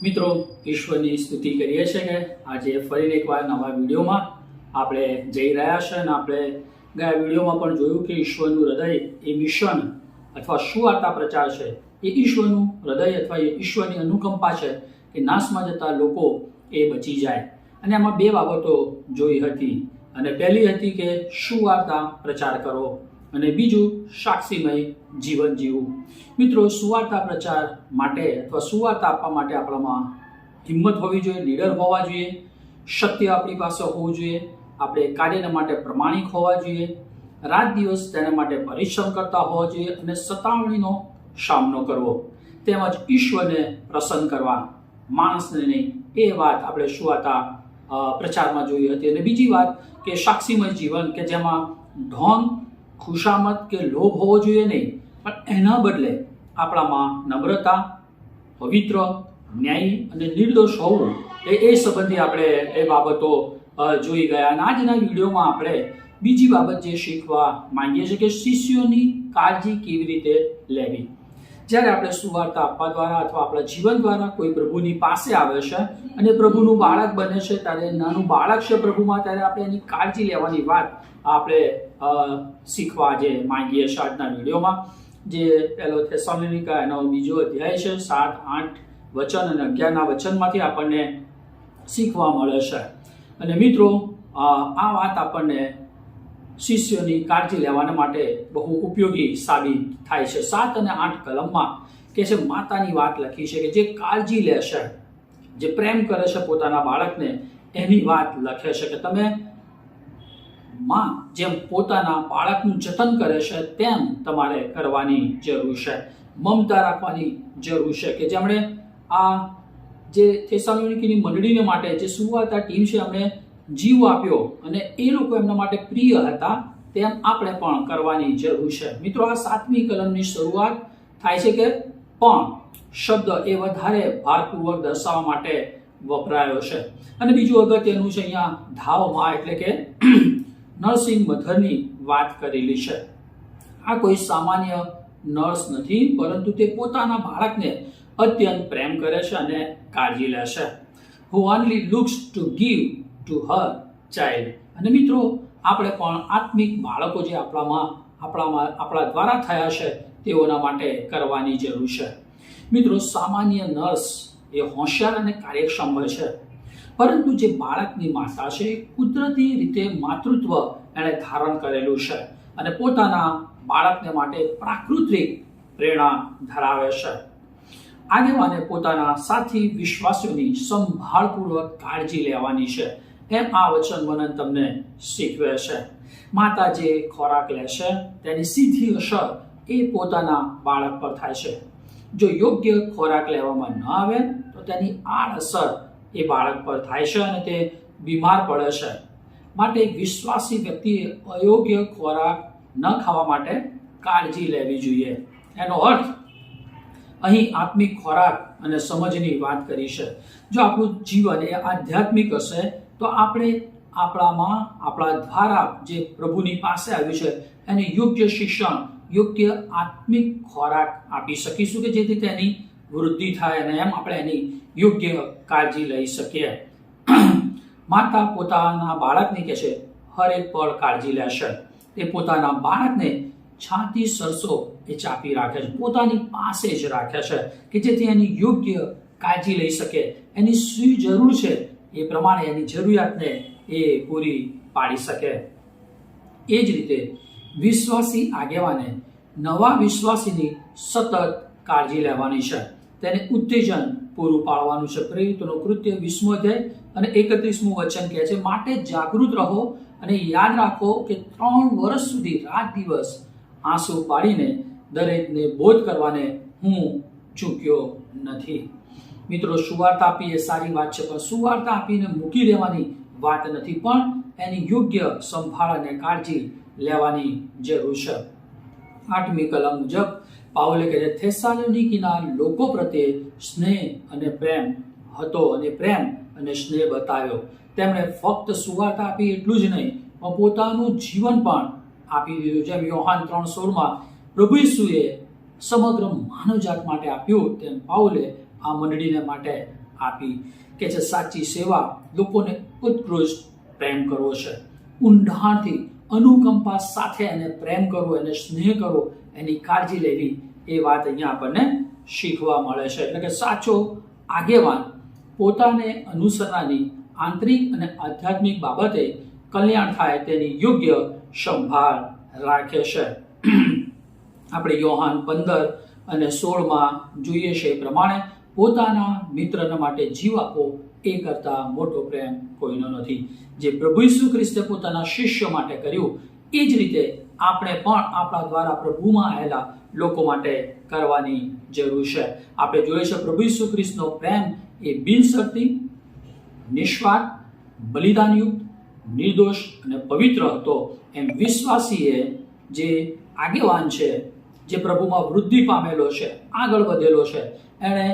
મિત્રો, ઈશ્વરની સ્તુતિ કરીએ છીએ કે આજે ફરી એકવાર નવા વિડીયોમાં આપણે જઈ રહ્યા છે અને આપણે ગયા વિડીયોમાં પણ જોયું કે ઈશ્વરનું હૃદય એ મિશન અથવા સુવાર્તા પ્રચાર છે. એ ઈશ્વરનું હૃદય અથવા એ ઈશ્વરની અનુકંપા છે કે નાશમાં જતા લોકો એ બચી જાય. અને આમાં બે બાબતો જોઈ હતી અને પહેલી હતી કે સુવાર્તા પ્રચાર કરો અને બીજું સાક્ષીમય જીવન જીવવું. મિત્રો, સુવાર્તા પ્રચાર માટે અથવા સુવાર્તા આપવા માટે આપણામાં હિંમત હોવી જોઈએ, લીડર હોવા જોઈએ, સત્ય આપણી પાસે હોવું જોઈએ, આપણે કાર્યના માટે પ્રમાણિક હોવા જોઈએ, રાત દિવસ તેના માટે પરિશ્રમ કરતા હોવા જોઈએ અને સતાવણીનો સામનો કરવો, તેમજ ઈશ્વરને પ્રસન્ન કરવા, માણસને નહીં. એ વાત આપણે સુવાર્તા પ્રચારમાં જોઈ હતી. અને બીજી વાત કે સાક્ષીમય જીવન કે જેમાં ઢોંગ, ખુશામત કે લોભ હોવો જોઈએ નહીં, પણ એના બદલે આપણામાં નમ્રતા, પવિત્ર, ન્યાયી અને નિર્દોષ હોવું એ સંબંધી આપણે એ બાબતો જોઈ ગયા. અને આજના વિડીયોમાં આપણે બીજી બાબત જે શીખવા માંગીએ છીએ કે શિષ્યોની કાળજી કેવી રીતે લેવી. જ્યારે આપણે સુવાર્તા આપવા દ્વારા અથવા આપણા જીવન દ્વારા કોઈ પ્રભુની પાસે આવે છે અને પ્રભુનું બાળક બને છે, ત્યારે નાનું બાળક છે પ્રભુમાં, ત્યારે આપણે એની કાળજી લેવાની વાત આપણે શીખવા જે માંગીએ છીએ આજના વિડીયોમાં. જે પહેલો થેસલોનિકા એનો બીજો અધ્યાય છે, 7-8 વચન અને 11ના વચનમાંથી આપણને શીખવા મળે છે. અને મિત્રો, આ વાત આપણને શિષ્યોની કાળજી લેવાના માટે બહુ ઉપયોગી સાબિત થાય છે. 7 અને 8 કલમમાં કે છે માતાની વાત લખી છે કે જે કાળજી લે છે, જે પ્રેમ કરે છે પોતાના બાળકને, એની વાત લખે છે કે તમે માં જેમ પોતાના બાળકનું જતન કરે છે તેમ તમારે કરવાની જરૂર છે. મમતા રાખવાની જરૂર છે કે જેમણે આ જે થેસલોનિકીની મંડળીને માટે જે સુવાર્તા ટીમ છે એમણે જીવ આપ્યો અને એ લોકો એમના માટે પ્રિય હતા, તેમ આપણે પણ કરવાની જરૂર છે. મિત્રો, આ 7મી કલમની શરૂઆત થાય છે કે પણ શબ્દ એ વધારે ભારપૂર્વક દર્શાવવા માટે વપરાયો છે. અને બીજું અગત્યનું છે, અહીંયા ધાવમાં એટલે કે નર્સિંગ મધરની વાત કરેલી છે. આ કોઈ સામાન્ય નર્સ નથી, પરંતુ તે પોતાના બાળકને અત્યંત પ્રેમ કરે છે અને કાળજી લે છે. who only looks to give to her child. અને મિત્રો, આપણે પણ આત્મિક બાળકો જે આપણા દ્વારા થયા છે તેઓના માટે કરવાની જરૂર છે. મિત્રો, સામાન્ય નર્સ એ હોશિયાર અને કાર્યક્ષમ હોય છે, પરંતુ જે બાળકની માતા છે કુદરતી રીતે માતૃત્વ એણે ધારણ કરેલું છે અને પોતાના બાળકને માટે પ્રાકૃતિક પ્રેરણા ધરાવે છે. આગેવાને પોતાના સાથી વિશ્વાસીઓની સંભાળપૂર્વક કાળજી લેવાની છે, એમ આ વચન વર્ણન તમને શીખવે છે. માતા જે ખોરાક લે છે તેની સીધી અસર એ પોતાના બાળક પર થાય છે. જો યોગ્ય ખોરાક લેવામાં ન આવે તો તેની આડઅસર એ બાળક પર થાય છે અને તે બીમાર પડે છે. માટે વિશ્વાસી વ્યક્તિએ અયોગ્ય ખોરાક ન ખાવા માટે કાળજી લેવી જોઈએ. એનો અર્થ અહીં આત્મિક ખોરાક અને સમજની વાત કરી છે. જો આપણું જીવન એ આધ્યાત્મિક હશે તો આપણે આપણા દ્વારા જે પ્રભુની પાસે આવ્યું છે એને યોગ્ય શિક્ષણ, યોગ્ય આત્મિક ખોરાક આપી શકીશું કે જેથી તેની વૃદ્ધિ થાય અને એમ આપણે એની યોગ્ય કાળજી લઈ શકીએ. માતા પોતાના બાળકની કે છે હરેક પળ કાળજી લેશે. તે પોતાના બાળકને છાતી સરસો એ ચાપી રાખે છે, પોતાની પાસે જ રાખે છે કે જેથી એની યોગ્ય કાળજી લઈ શકે. એની શું જરૂર છે એ પ્રમાણે એની જરૂરિયાતને એ પૂરી પાડી શકે. એ જ રીતે વિશ્વાસી આગેવાને નવા વિશ્વાસીની સતત કાળજી લેવાની છે, તેને ઉત્તેજન પૂરું પાડવાનું છે. પ્રેરિતોનું કૃત્ય 20મો અધ્યાય અને 31મું વચન કહે છે, માટે જાગૃત રહો અને યાદ રાખો કે 3 વર્ષ સુધી રાત દિવસ આંસુ પાડીને દરેકને બોધ કરવાને હું ચૂક્યો નથી. મિત્રો, સુવાર્તા આપી એ સારી વાત છે, પણ સુવાર્તા આપીને મૂકી દેવાની વાત નથી, પણ એની યોગ્ય સંભાળ અને કાળજી લેવાની જરૂર છે. 8મી કલમ મુજબ પાઉલે કહે છે થેસલોનિકીના લોકો પ્રત્યે સ્નેહ અને પ્રેમ હતો અને પ્રેમ અને સ્નેહ બતાવ્યો. તેમણે ફક્ત સુવાર્તા આપી એટલું જ નહીં, પણ પોતાનું જીવન પણ આપી દીધું. જેમ યોહાન 3:16માં પ્રભુ ઈસુએ સમગ્ર માનવજાત માટે આપ્યું, તેમ પાઉલે આ મંડળીને માટે આપી કે જે સાચી સેવા લોકોને ઉત્કૃષ્ટ પ્રેમ કરવો છે, ઊંડાણથી અનુકંપા સાથે એને પ્રેમ કરવો, એને સ્નેહ કરવો, એની કાળજી લેવી, એ વાત અહીંયા આપણને શીખવા મળે છે. એટલે કે સાચો આગેવાન પોતાને અનુસરનારની આંતરિક અને આધ્યાત્મિક બાબતે કલ્યાણ થાય તેની યોગ્ય સંભાળ રાખે છે. આપણે યોહાન 15 અને 16 જોઈએ છે એ પ્રમાણે પોતાના મિત્રના માટે જીવ આપવો એ કરતાં મોટો પ્રેમ કોઈનો નથી. જે પ્રભુ ઈસુ ખ્રિસ્તે પોતાના શિષ્યો માટે કર્યું એ જ રીતે આપણે પણ આપણા દ્વારા પ્રભુમાં આવેલા લોકો માટે કરવાની જરૂર છે. આપણે જોઈએ છે પ્રભુ ઈસુ ખ્રિસ્તનો પ્રેમ એ બિનશરતી, નિસ્વાર્થ, બલિદાનયુક્ત, નિર્દોષ અને પવિત્ર હતો. એમ વિશ્વાસીએ જે આગેવાન છે, જે પ્રભુમાં વૃદ્ધિ પામેલો છે, આગળ વધેલો છે, એણે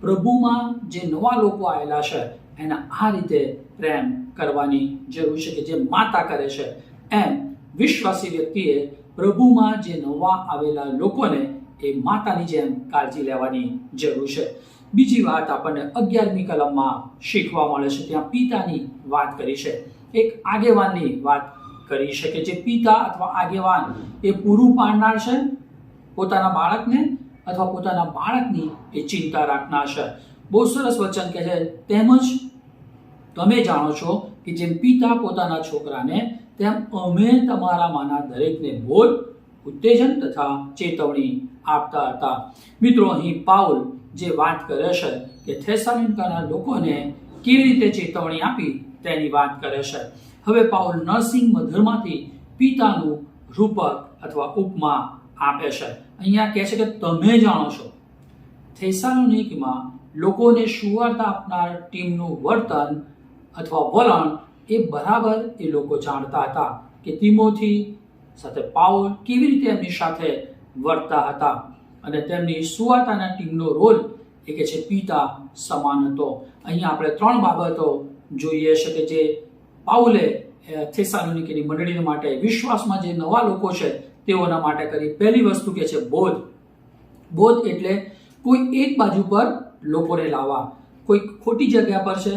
પ્રભુમાં જે નવા લોકો આવેલા છે એને આ રીતે પ્રેમ કરવાની જરૂર છે કે જે માતા કરે છે. એમ વિશ્વાસી વ્યક્તિએ પ્રભુમાં જે નવા આવેલા લોકોને એ માતાની જેમ કાળજી લેવાની જરૂર છે. બીજી વાત આપણને 11મી કલમમાં શીખવા મળે છે. ત્યાં પિતાની વાત કરી છે, એક આગેવાનની વાત કરી છે કે જે પિતા અથવા આગેવાન એ પૂરું પાડનાર છે પોતાના બાળકને અથવા પોતાના બાળકની એ ચિંતા રાખનાર છે. બહુ સરસ વચન કહે છે, તેમજ તમે જાણો છો કે જેમ પિતા પોતાના છોકરાને, તેમ અમે તમારામાંના દરેકને બોધ, ઉત્તેજન તથા ચેતવણી આપતા હતા. મિત્રો, અહીં પાઉલ જે વાત કરે છે કે થેસાલોનિકાના લોકોને કેવી રીતે ચેતવણી આપી તેની વાત કરે છે. હવે પાઉલ નરસિંહ મધરમાંથી પિતાનું રૂપક અથવા ઉપમા આપે છે. અહીંયા કહે છે કે તમે જાણો છો. થેસાલોનિકમાં લોકોને સુવાર્તા આપનાર ટીમનું વર્તન અથવા વલણ એ બરાબર એ લોકો જાણતા હતા કે તિમોથી સાથે પાઉલ કેવી રીતે એમની સાથે વર્તતા હતા, અને તેમની સુવાર્તાના ટીમનો રોલ એ કે છે પિતા સમાન હતો. અહીંયા આપણે 3 બાબતો જોઈએ છે કે જે પાઉલે થેસાલોનિકીની મંડળીને માટે, વિશ્વાસમાં જે નવા લોકો છે તેઓના માટે કરી. પહેલી વસ્તુ કે છે બોધ. બોધ એટલે કોઈ એક બાજુ પર લોકોને લાવવા, કોઈ ખોટી જગ્યા પર છે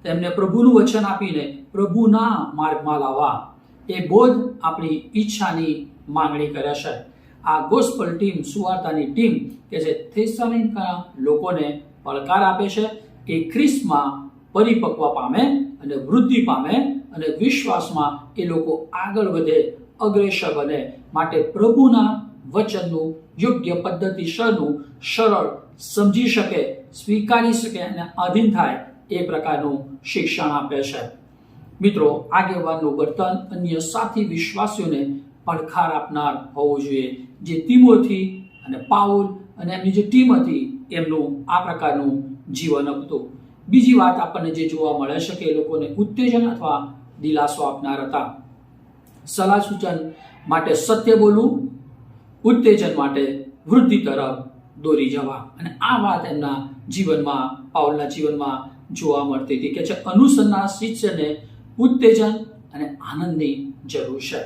તેમને પ્રભુનું વચન આપીને પ્રભુના માર્ગમાં લાવવા. એ બોધ આપણી ઈચ્છાની માંગણી કરે છે. આ ગોસ્પલ ટીમ, સુવાર્તાની ટીમ કે જે થેસાલોનિકા લોકોને પડકાર આપે છે કે ખ્રિસ્તમાં પરિપક્વ પામે અને વૃદ્ધિ પામે અને વિશ્વાસમાં એ લોકો આગળ વધે, અગ્રેસર બને. માટે પ્રભુના વચનનું યોગ્ય પદ્ધતિસરનું, સરળ, સમજી શકે, સ્વીકારી શકે અને આધીન થાય એ પ્રકારનું શિક્ષણ આપે છે. મિત્રો, આગેવાનનું વર્તન અન્ય સાથી વિશ્વાસીઓને પડકાર આપનાર હોવું જોઈએ. જે તિમોથી અને પાઉલ અને એમની જે ટીમ હતી એમનું આ પ્રકારનું જીવન હતું. બીજી વાત આપણને જે જોવા મળે છે કે એ લોકોને ઉત્તેજન અથવા દિલાસો આપનાર હતા. સલાહ સૂચન માટે સત્ય બોલવું, ઉત્તેજન માટે વૃદ્ધિ તરફ દોરી જવા. અને આ વાત એમના જીવનમાં, પાઉલના જીવનમાં જોવા મળતી હતી કે છે અનુસરનાર શિષ્યને ઉત્તેજન અને આનંદની જરૂર છે.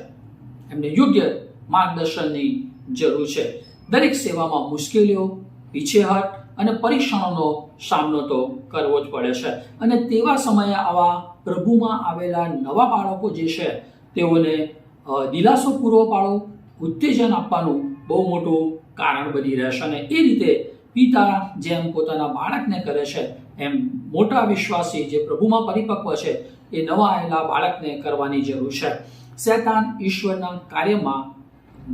એમને યોગ્ય માર્ગદર્શનની જરૂર છે. દરેક સેવામાં મુશ્કેલીઓ, પીછેહટ અને પરીક્ષણોનો સામનો તો કરવો જ પડે છે. અને તેવા સમયે આવા પ્રભુમાં આવેલા નવા બાળકો જે છે તેઓને દિલાસો પૂરો પાડો, ઉત્તેજન આપવાનું બહુ મોટું કારણ બની રહેશે. અને એ રીતે પિતા જેમ પોતાના બાળકને કરે છે એમ મોટા વિશ્વાસી જે પ્રભુમાં પરિપક્વ છે એ નવા આવેલા બાળકને કરવાની જરૂર છે. શૈતાન ઈશ્વરના કાર્યમાં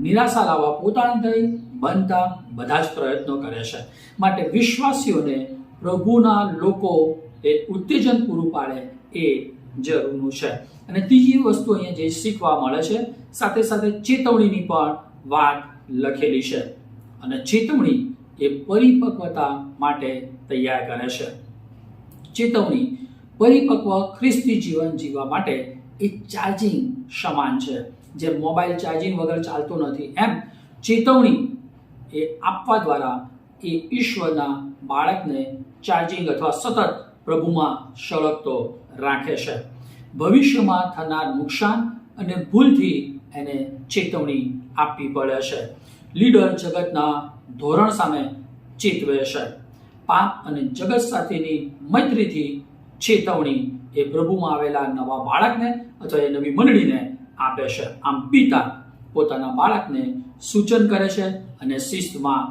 નિરાશા લાવવા પોતાનાથી બનતા બધા જ પ્રયત્નો કરે છે. માટે વિશ્વાસીઓને પ્રભુના લોકો એ ઉત્તેજન પૂરું પાડે એ જરૂરનું છે. અને ત્રીજી વસ્તુ અહીંયા જે શીખવા મળે છે, સાથે સાથે ચેતવણીની પણ વાત લખેલી છે. અને ચેતવણી એ પરિપક્વતા માટે તૈયાર કરે છે. ચેતવણી પરિપક્વ ખ્રિસ્તી જીવન જીવવા માટે એક ચાર્જિંગ સમાન છે. જેમ મોબાઈલ ચાર્જિંગ વગર ચાલતો નથી, એમ ચેતવણી એ આપવા દ્વારા એ ઈશ્વરના બાળકને ચાર્જિંગ અથવા સતત પ્રભુમાં સળગતો રાખે છે. ભવિષ્યમાં થનાર નુકસાન અને ભૂલથી એને ચેતવણી આપવી પડે છે. લીડર જગતના ધોરણ સામે ચેતવે છે. પાપ અને જગત સાથેની મૈત્રીથી ચેતવણી એ પ્રભુમાં આવેલા નવા બાળકને અથવા એ નવી મંડળીને આપે છે. આમ પિતા પોતાના બાળકને સૂચન કરે છે અને શિસ્તમાં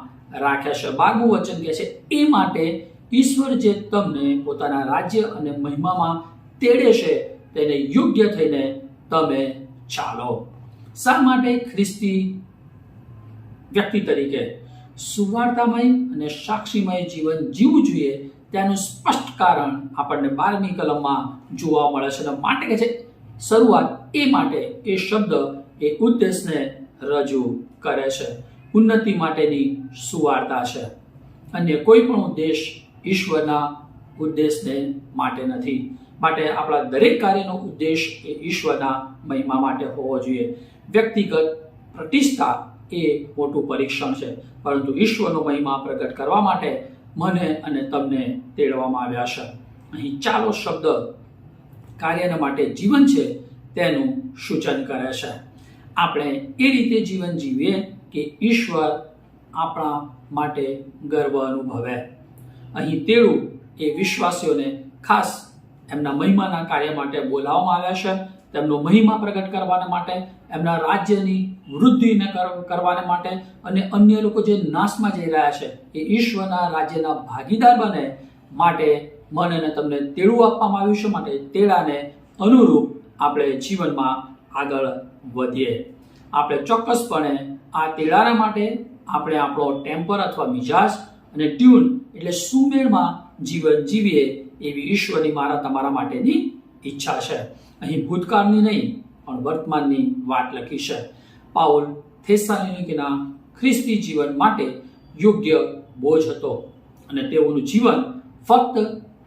રાખે છે. 12મું વચન કહે છે, એ માટે ઈશ્વર જે તમને પોતાના રાજ્ય અને મહિમામાં તેડે છે તેને યોગ્ય થઈને તમે ચાલો. શા માટે ખ્રિસ્તી વ્યક્તિ તરીકે સુવાર્તામય અને સાક્ષીમય જીવન જીવવું જોઈએ તેનું સ્પષ્ટ કારણ આપણને 12મી કલમમાં જોવા મળે છે. અને માટે કે છે શરૂઆત એ માટે એ શબ્દ એ ઉદ્દેશને રજૂ કરે છે. ઉન્નતિ માટેની સુવાર્તા છે. અન્ય કોઈ પણ ઉદ્દેશ ઈશ્વરના ઉદ્દેશને માટે નથી. માટે આપણા દરેક કાર્યનો ઉદ્દેશ એ ઈશ્વરના મહિમા માટે હોવો જોઈએ. વ્યક્તિગત પ્રતિષ્ઠા એ મોટું પરીક્ષણ છે, પરંતુ ઈશ્વરનો મહિમા પ્રગટ કરવા માટે મને અને તમને તેડવામાં આવ્યા છે. અહીં ચાલો શબ્દ કાર્યના માટે જીવન છે તેનું સૂચન કરે છે. આપણે એ રીતે જીવન જીવીએ કે ઈશ્વર આપણા માટે ગર્વ અનુભવે. અહીં તેડું એ વિશ્વાસીઓને ખાસ એમના મહિમાના કાર્ય માટે બોલાવવામાં આવ્યા છે. તેમનો મહિમા પ્રગટ કરવાને માટે, એમના રાજ્યની વૃદ્ધિને કરવાને માટે, અને અન્ય લોકો જે નાશમાં જઈ રહ્યા છે એ ઈશ્વરના રાજ્યના ભાગીદાર બને માટે મને અને તમને તેડું આપવામાં આવ્યું છે. માટે તેડાને અનુરૂપ આપણે જીવનમાં આગળ વધીએ. આપણે ચોક્કસપણે આ તેડાના માટે આપણે આપણો ટેમ્પર અથવા મિજાજ અને ટ્યુન એટલે સુમેળમાં જીવન જીવીએ એવી ઈશ્વરની મારા તમારા માટેની ઈચ્છા છે. અહીં ભૂતકાળની નહીં પણ વર્તમાનની વાત લખી છે. પાઉલ થેસાલોનિકીના ખ્રિસ્તી જીવન માટે યોગ્ય બોજ હતો અને તેઓનું જીવન ફક્ત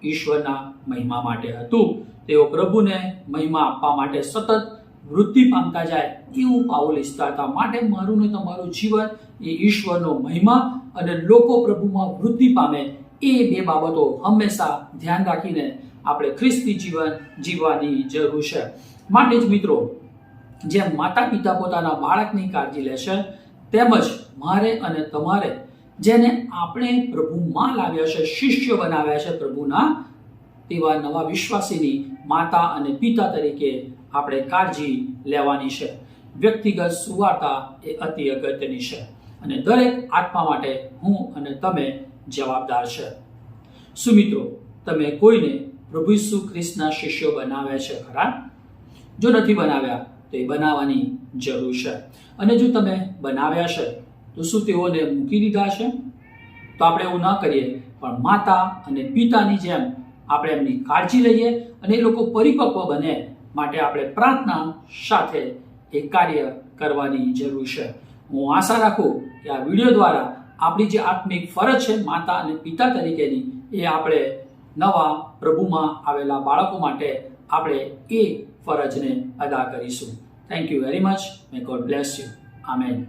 ઈશ્વરના મહિમા માટે હતું. તેઓ પ્રભુને મહિમા આપવા માટે સતત વૃદ્ધિ પામતા જાય એવું પાઉલ ઈચ્છતા હતા. માટે મારું ને તમારું જીવન એ ઈશ્વરનો મહિમા અને લોકો પ્રભુમાં વૃદ્ધિ પામે એ બે બાબતો હંમેશા ધ્યાન રાખીને આપણે ખ્રિસ્તી જીવન જીવવાની જરૂર છે. માટે જ મિત્રો, જેમ માતા પિતા પોતાના બાળકની કાળજી લે છે, તેમજ મારે અને તમારે જેને આપણે પ્રભુમાં લાવ્યા છે, શિષ્ય બનાવ્યા છે પ્રભુના, તેવા નવા વિશ્વાસીની માતા અને પિતા તરીકે આપણે કાળજી લેવાની છે. વ્યક્તિગત સુવાર્તા એ અતિ અગત્યની છે અને દરેક આત્મા માટે હું અને તમે જવાબદાર છે. શું મિત્રો, તમે કોઈને પ્રભુ ઈસુ ખ્રિસ્તના શિષ્યો બનાવ્યા છે ખરા? જો નથી બનાવ્યા તો એ બનાવવાની જરૂર છે. અને જો તમે બનાવ્યા છે તો શું તેઓને મૂકી દીધા છે? તો આપણે એવું ન કરીએ, પણ માતા અને પિતાની જેમ આપણે એમની કાળજી લઈએ અને એ લોકો પરિપક્વ બને માટે આપણે પ્રાર્થના સાથે એ કાર્ય કરવાની જરૂર છે. હું આશા રાખું કે આ વિડીયો દ્વારા આપણી જે આત્મિક ફરજ છે માતા અને પિતા તરીકેની, એ આપણે નવા પ્રભુમાં આવેલા બાળકો માટે આપણે એ ફરજને અદા કરીશું. Thank you very much. May God bless you. Amen.